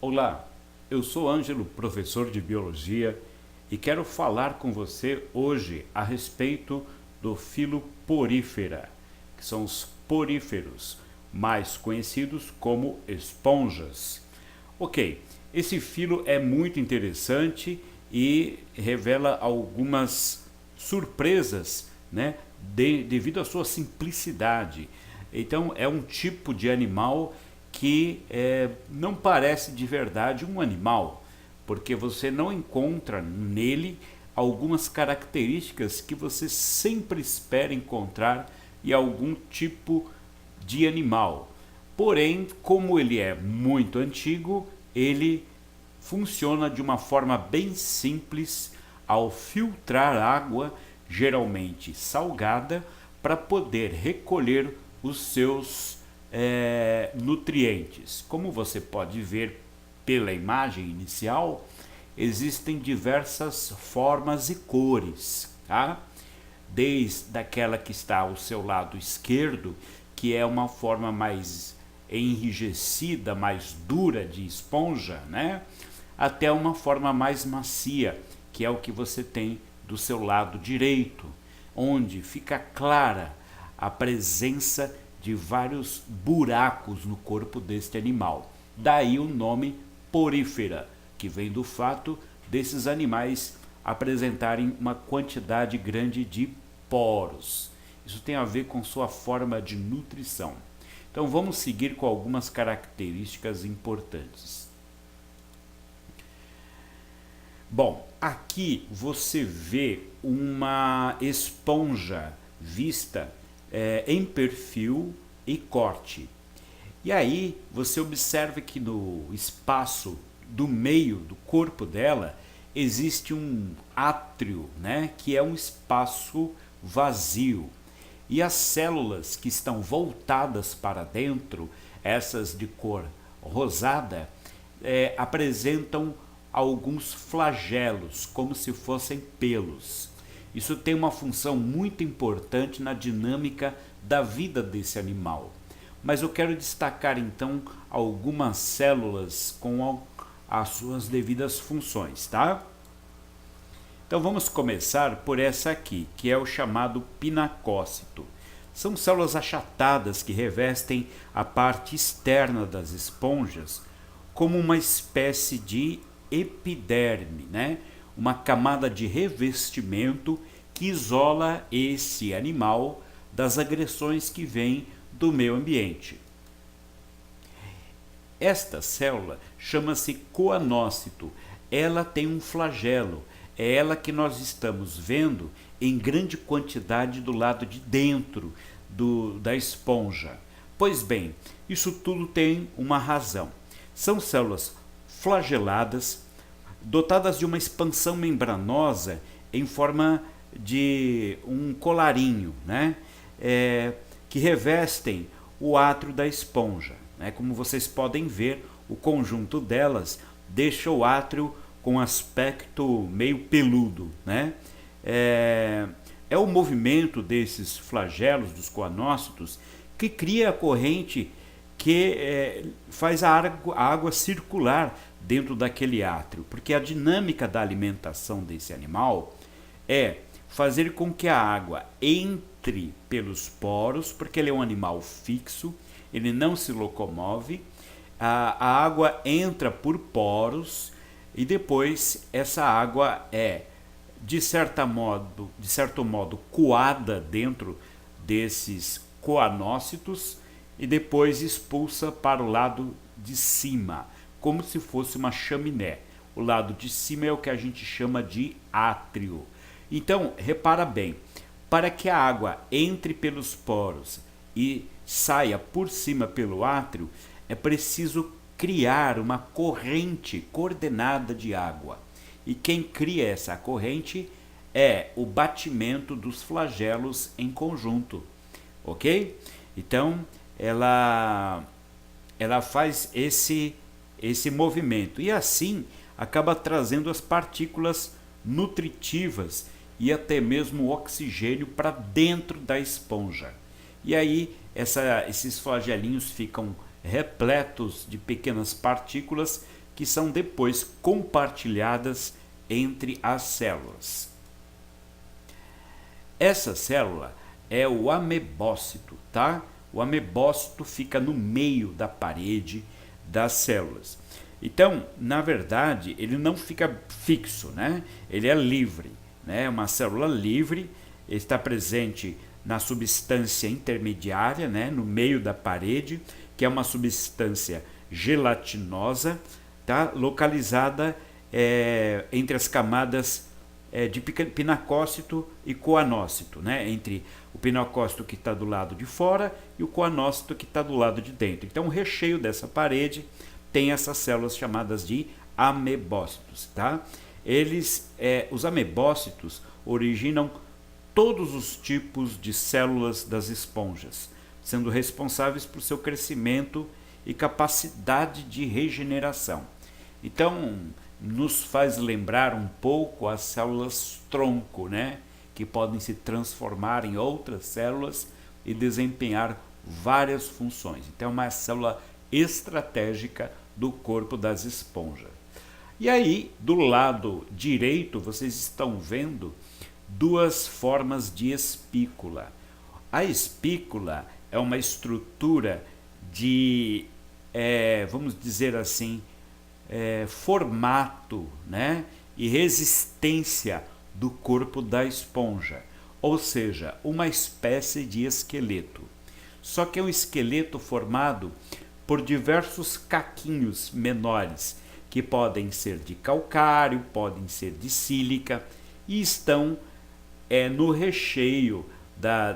Olá, eu sou Ângelo, professor de Biologia, e quero falar com você hoje a respeito do filo porífera, que são os poríferos, mais conhecidos como esponjas. Ok, esse filo é muito interessante e revela algumas surpresas, né, devido à sua simplicidade. Então, é um tipo de animal que não parece de verdade um animal, porque você não encontra nele algumas características que você sempre espera encontrar em algum tipo de animal. Porém, como ele é muito antigo, ele funciona de uma forma bem simples ao filtrar água, geralmente salgada, para poder recolher os seus nutrientes. Como você pode ver pela imagem inicial, existem diversas formas e cores, tá? Desde aquela que está ao seu lado esquerdo, que é uma forma mais enrijecida, mais dura de esponja, né? Até uma forma mais macia, que é o que você tem do seu lado direito, onde fica clara a presença de vários buracos no corpo deste animal. Daí o nome porífera, que vem do fato desses animais apresentarem uma quantidade grande de poros. Isso tem a ver com sua forma de nutrição. Então vamos seguir com algumas características importantes. Bom, aqui você vê uma esponja vista em perfil e corte. E aí você observa que no espaço do meio do corpo dela existe um átrio, né, que é um espaço vazio. E as células que estão voltadas para dentro, essas de cor rosada, apresentam alguns flagelos, como se fossem pelos. Isso tem uma função muito importante na dinâmica da vida desse animal. Mas eu quero destacar então algumas células com as suas devidas funções, tá? Então vamos começar por essa aqui, que é o chamado pinacócito. São células achatadas que revestem a parte externa das esponjas como uma espécie de epiderme, né? Uma camada de revestimento que isola esse animal das agressões que vêm do meio ambiente. Esta célula chama-se coanócito. Ela tem um flagelo. É ela que nós estamos vendo em grande quantidade do lado de dentro da esponja. Pois bem, isso tudo tem uma razão. São células flageladas, dotadas de uma expansão membranosa em forma de um colarinho, né? Que revestem o átrio da esponja. Né? Como vocês podem ver, o conjunto delas deixa o átrio com aspecto meio peludo. Né? É o movimento desses flagelos, dos coanócitos, que cria a corrente que faz a água circular dentro daquele átrio, porque a dinâmica da alimentação desse animal é fazer com que a água entre pelos poros, porque ele é um animal fixo, ele não se locomove, a água entra por poros e depois essa água é, de certo modo, coada dentro desses coanócitos e depois expulsa para o lado de cima, como se fosse uma chaminé. O lado de cima é o que a gente chama de átrio. Então, repara bem, para que a água entre pelos poros e saia por cima pelo átrio, é preciso criar uma corrente coordenada de água. E quem cria essa corrente é o batimento dos flagelos em conjunto, ok? Então, ela faz esse movimento e assim acaba trazendo as partículas nutritivas e até mesmo o oxigênio para dentro da esponja. E aí esses flagelinhos ficam repletos de pequenas partículas que são depois compartilhadas entre as células. Essa célula é o amebócito, tá? O amebócito fica no meio da parede das células. Então, na verdade, ele não fica fixo, né? Ele é livre, né? Uma célula livre, está presente na substância intermediária, né? No meio da parede, que é uma substância gelatinosa, tá? Localizada entre as camadas de pinacócito e coanócito, né? Entre o pinacócito que está do lado de fora e o coanócito que está do lado de dentro. Então, o recheio dessa parede tem essas células chamadas de amebócitos, tá? Os amebócitos originam todos os tipos de células das esponjas, sendo responsáveis por seu crescimento e capacidade de regeneração. Então, nos faz lembrar um pouco as células tronco, né? Que podem se transformar em outras células e desempenhar várias funções. Então, é uma célula estratégica do corpo das esponjas. E aí, do lado direito, vocês estão vendo duas formas de espícula. A espícula é uma estrutura de, vamos dizer assim, formato, né, e resistência do corpo da esponja, ou seja, uma espécie de esqueleto. Só que é um esqueleto formado por diversos caquinhos menores, que podem ser de calcário, podem ser de sílica, e estão no recheio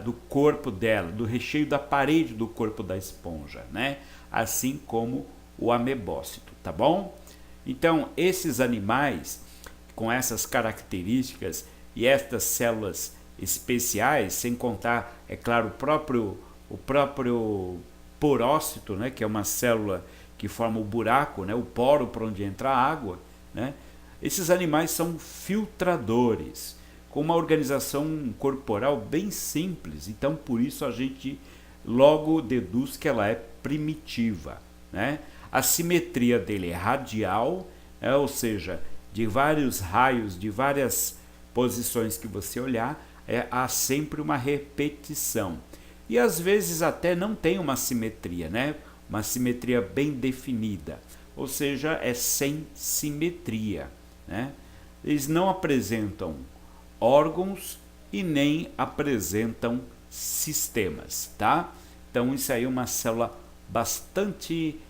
do corpo dela, do recheio da parede do corpo da esponja, né? Assim como o amebócito, tá bom? Então, esses animais, com essas características e estas células especiais, sem contar, é claro, o próprio porócito, né, que é uma célula que forma o buraco, né, o poro por onde entra a água, né? Esses animais são filtradores, com uma organização corporal bem simples, então por isso a gente logo deduz que ela é primitiva, né? A simetria dele é radial, ou seja, de vários raios, de várias posições que você olhar, há sempre uma repetição. E às vezes até não tem uma simetria, né? Uma simetria bem definida, ou seja, é sem simetria, né? Eles não apresentam órgãos e nem apresentam sistemas, tá? Então isso aí é uma célula bastante,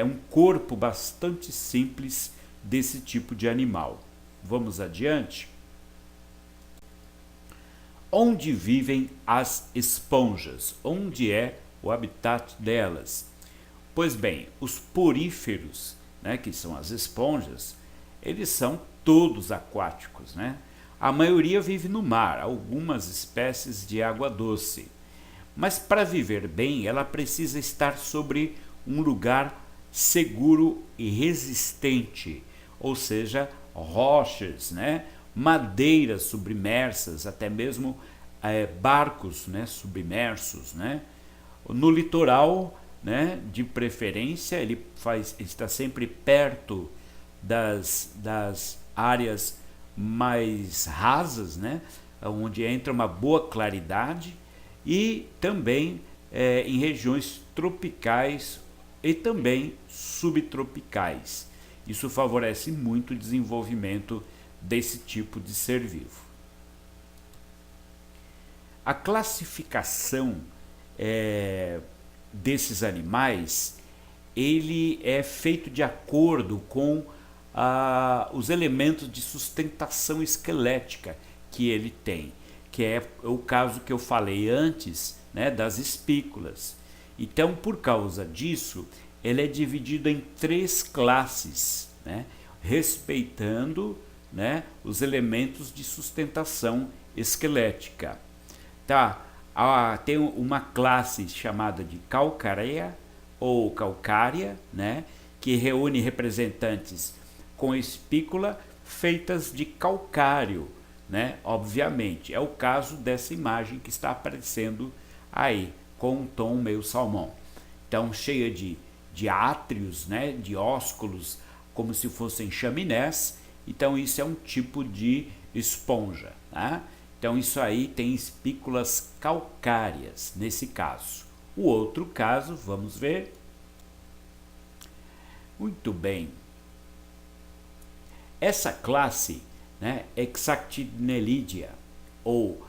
um corpo bastante simples desse tipo de animal. Vamos adiante? Onde vivem as esponjas? Onde é o habitat delas? Pois bem, os poríferos, né, que são as esponjas, eles são todos aquáticos, né? A maioria vive no mar, algumas espécies de água doce. Mas para viver bem, ela precisa estar sobre um lugar seguro e resistente, ou seja, rochas, né? Madeiras submersas, até mesmo barcos, né? Submersos, né? No litoral, né? De preferência, ele está sempre perto das áreas mais rasas, né? Onde entra uma boa claridade, e também em regiões tropicais e também subtropicais. Isso favorece muito o desenvolvimento desse tipo de ser vivo. A classificação desses animais, ele é feito de acordo com os elementos de sustentação esquelética que ele tem, que é o caso que eu falei antes, né, das espículas. Então, por causa disso, ele é dividido em 3 classes, né, respeitando, né, os elementos de sustentação esquelética. Tá? Tem uma classe chamada de calcárea ou calcária, né, que reúne representantes com espícula feitas de calcário, né? Obviamente, é o caso dessa imagem que está aparecendo aí, com um tom meio salmão. Então, cheia de átrios, né? De ósculos como se fossem chaminés. Então isso é um tipo de esponja, tá? Então isso aí tem espículas calcárias nesse caso. O outro caso, vamos ver. Muito bem. Essa classe, né, Hexactinelidea ou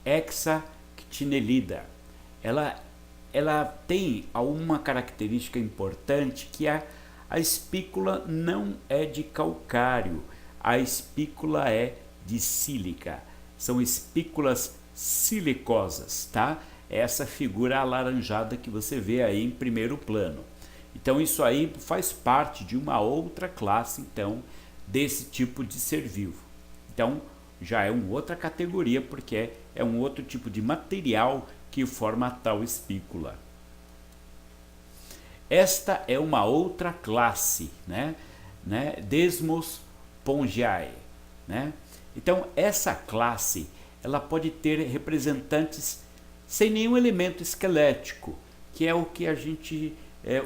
Hexactinelida, ela tem uma característica importante, que a espícula não é de calcário, a espícula é de sílica. São espículas silicosas, tá? Essa figura alaranjada que você vê aí em primeiro plano. Então isso aí faz parte de uma outra classe, então, desse tipo de ser vivo. Então já é uma outra categoria, porque é um outro tipo de material que forma a tal espícula. Esta é uma outra classe, né? Desmospongiae, né? Então essa classe, ela pode ter representantes sem nenhum elemento esquelético, que é o que a gente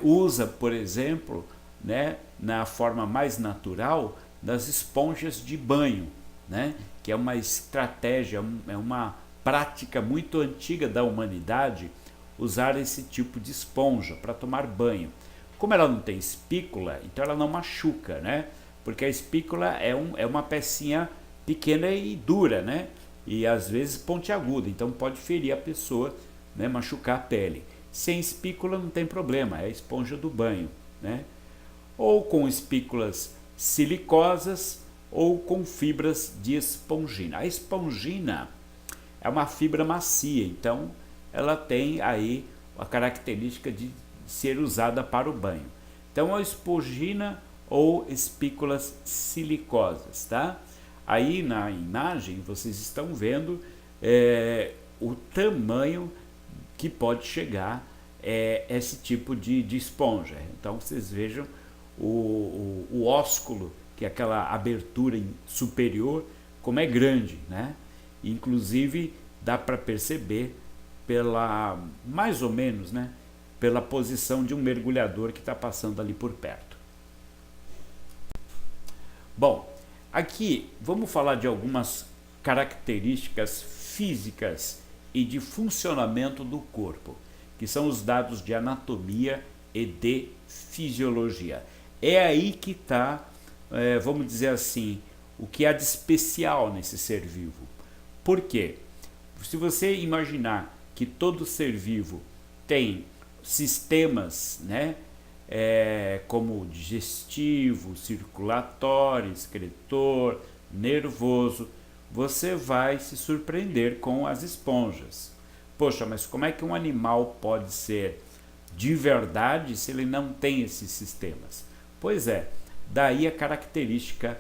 usa, por exemplo, né, na forma mais natural das esponjas de banho, né, que é uma estratégia, é uma prática muito antiga da humanidade, usar esse tipo de esponja para tomar banho. Como ela não tem espícula, então ela não machuca, né? Porque a espícula é uma pecinha pequena e dura, né? E às vezes pontiaguda, então pode ferir a pessoa, né? Machucar a pele. Sem espícula não tem problema, é a esponja do banho, né? Ou com espículas silicosas ou com fibras de espongina. A espongina é uma fibra macia, então ela tem aí a característica de ser usada para o banho. Então a espongina ou espículas silicosas, tá? Aí na imagem vocês estão vendo o tamanho que pode chegar esse tipo de esponja. Então vocês vejam o ósculo, que é aquela abertura superior, como é grande, né? Inclusive dá para perceber mais ou menos, né, pela posição de um mergulhador que está passando ali por perto. Bom, aqui vamos falar de algumas características físicas e de funcionamento do corpo, que são os dados de anatomia e de fisiologia. É aí que está, vamos dizer assim, o que há de especial nesse ser vivo. Por quê? Se você imaginar que todo ser vivo tem sistemas, né, como digestivo, circulatório, excretor, nervoso, você vai se surpreender com as esponjas. Poxa, mas como é que um animal pode ser de verdade se ele não tem esses sistemas? Pois é, daí a característica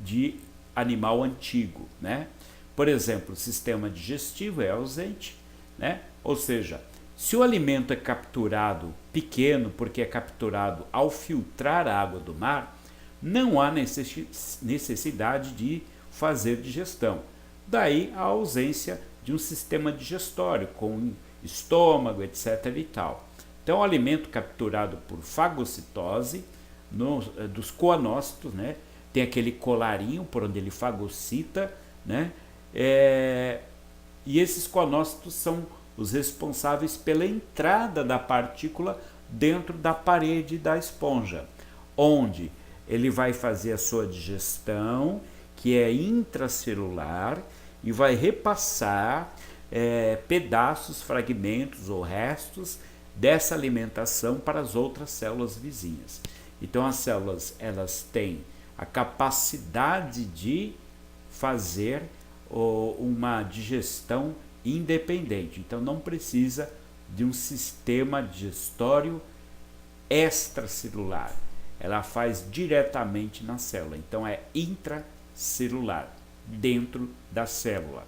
de animal antigo, né? Por exemplo, o sistema digestivo é ausente, né? Ou seja, se o alimento é capturado pequeno, porque é capturado ao filtrar a água do mar, não há necessidade de fazer digestão. Daí a ausência de um sistema digestório, com estômago, etc. e tal. Então, o alimento capturado por fagocitose, dos coanócitos, né? Tem aquele colarinho por onde ele fagocita, né? E esses coanócitos são os responsáveis pela entrada da partícula dentro da parede da esponja, onde ele vai fazer a sua digestão, que é intracelular, e vai repassar pedaços, fragmentos ou restos dessa alimentação para as outras células vizinhas. Então as células, elas têm a capacidade de fazer uma digestão independente, então não precisa de um sistema digestório extracelular, ela faz diretamente na célula, então é intracelular, dentro da célula.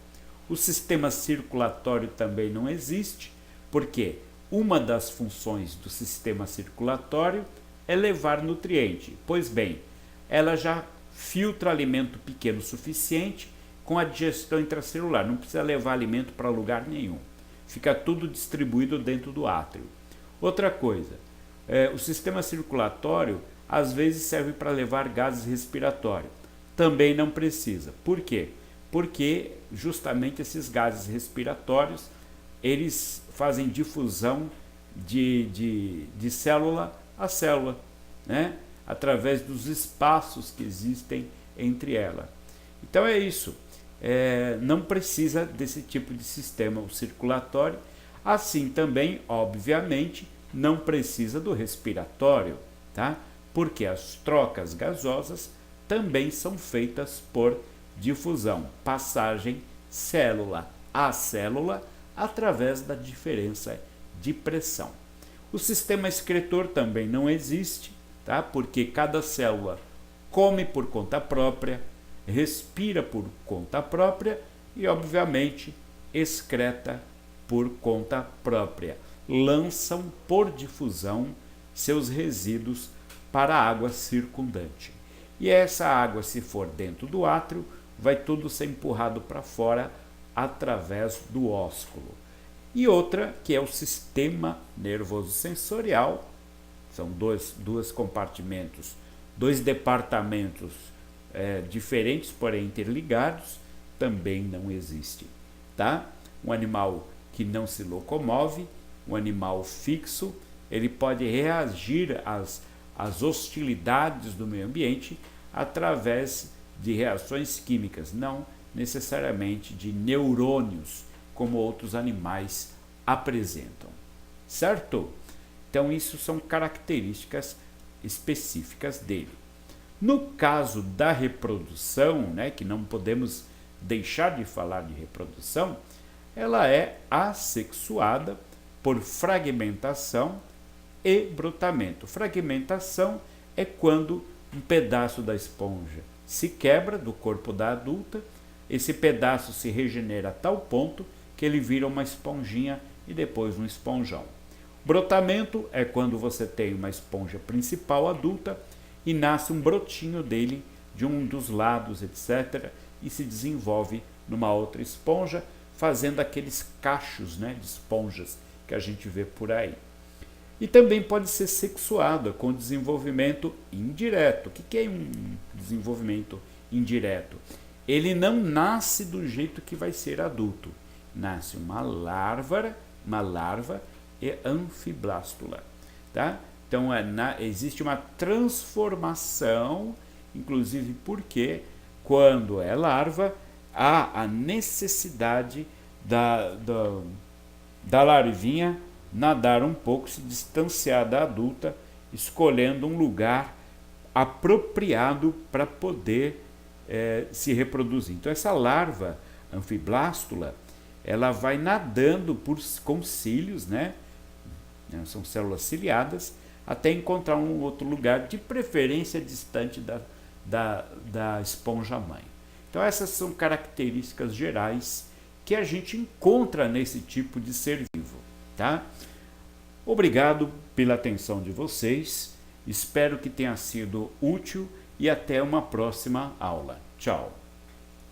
O sistema circulatório também não existe, porque uma das funções do sistema circulatório é levar nutriente. Pois bem, ela já filtra alimento pequeno o suficiente com a digestão intracelular, não precisa levar alimento para lugar nenhum. Fica tudo distribuído dentro do átrio. Outra coisa, o sistema circulatório às vezes serve para levar gases respiratórios. Também não precisa. Por quê? Porque justamente esses gases respiratórios, eles fazem difusão de célula a célula, né? Através dos espaços que existem entre elas. Então é isso. Não precisa desse tipo de sistema circulatório. Assim também, obviamente, não precisa do respiratório, tá? Porque as trocas gasosas também são feitas por difusão, passagem célula a célula através da diferença de pressão. O sistema excretor também não existe, tá? Porque cada célula come por conta própria, respira por conta própria e, obviamente, excreta por conta própria. Lançam por difusão seus resíduos para a água circundante. E essa água, se for dentro do átrio, vai tudo ser empurrado para fora através do ósculo. E outra, que é o sistema nervoso sensorial, são dois compartimentos, dois departamentos diferentes, porém interligados, também não existe, tá? Um animal que não se locomove, um animal fixo, ele pode reagir às hostilidades do meio ambiente através de reações químicas, não necessariamente de neurônios, como outros animais apresentam, certo? Então, isso são características específicas dele. No caso da reprodução, né, que não podemos deixar de falar de reprodução, ela é assexuada por fragmentação e brotamento. Fragmentação é quando um pedaço da esponja se quebra do corpo da adulta, esse pedaço se regenera a tal ponto que ele vira uma esponjinha e depois um esponjão. Brotamento é quando você tem uma esponja principal adulta e nasce um brotinho dele de um dos lados, etc., e se desenvolve numa outra esponja, fazendo aqueles cachos, né, de esponjas que a gente vê por aí. E também pode ser sexuada com desenvolvimento indireto. O que é um desenvolvimento indireto? Ele não nasce do jeito que vai ser adulto. Nasce uma larva e anfiblástula, tá? Então existe uma transformação, inclusive porque quando é larva há a necessidade da larvinha nadar um pouco, se distanciar da adulta, escolhendo um lugar apropriado para poder se reproduzir. Então essa larva anfiblástula, ela vai nadando com cílios, né? São células ciliadas, até encontrar um outro lugar, de preferência distante da esponja-mãe. Então essas são características gerais que a gente encontra nesse tipo de ser vivo, tá? Obrigado pela atenção de vocês, espero que tenha sido útil e até uma próxima aula. Tchau!